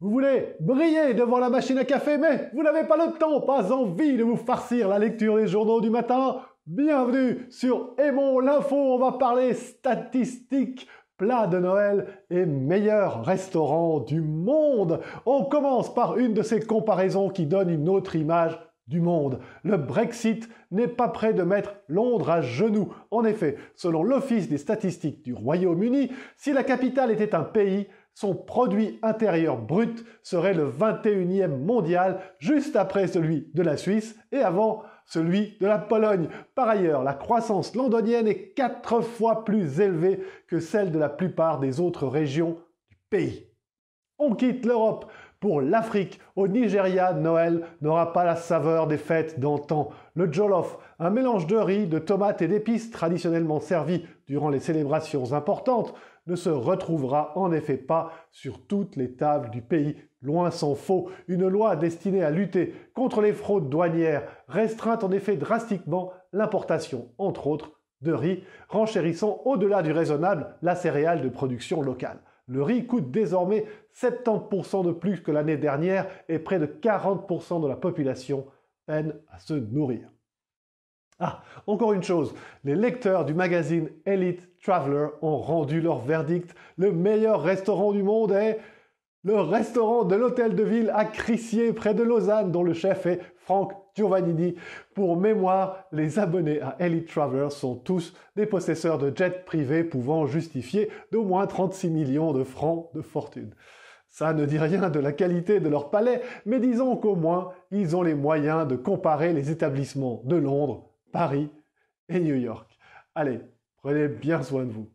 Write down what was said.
Vous voulez briller devant la machine à café, mais vous n'avez pas le temps, pas envie de vous farcir la lecture des journaux du matin? Bienvenue sur Aimons l'info, on va parler statistiques, plats de Noël et meilleurs restaurants du monde. On commence par une de ces comparaisons qui donne une autre image du monde. Le Brexit n'est pas prêt de mettre Londres à genoux. En effet, selon l'Office des statistiques du Royaume-Uni, si la capitale était un pays, son produit intérieur brut serait le 21e mondial, juste après celui de la Suisse et avant celui de la Pologne. Par ailleurs, la croissance londonienne est 4 fois plus élevée que celle de la plupart des autres régions du pays. On quitte l'Europe pour l'Afrique. Au Nigeria, Noël n'aura pas la saveur des fêtes d'antan. Le jollof, un mélange de riz, de tomates et d'épices traditionnellement servi durant les célébrations importantes, ne se retrouvera en effet pas sur toutes les tables du pays. Loin s'en faut, une loi destinée à lutter contre les fraudes douanières restreint en effet drastiquement l'importation, entre autres, de riz, renchérissant au-delà du raisonnable la céréale de production locale. Le riz coûte désormais 70% de plus que l'année dernière et près de 40% de la population peine à se nourrir. Ah, encore une chose, les lecteurs du magazine Elite Traveler ont rendu leur verdict. Le meilleur restaurant du monde est le restaurant de l'hôtel de ville à Crissier, près de Lausanne, dont le chef est Franck Giovannini. Pour mémoire, les abonnés à Elite Traveler sont tous des possesseurs de jets privés pouvant justifier d'au moins 36 millions de francs de fortune. Ça ne dit rien de la qualité de leur palais, mais disons qu'au moins, ils ont les moyens de comparer les établissements de Londres, Paris et New York. Allez, prenez bien soin de vous.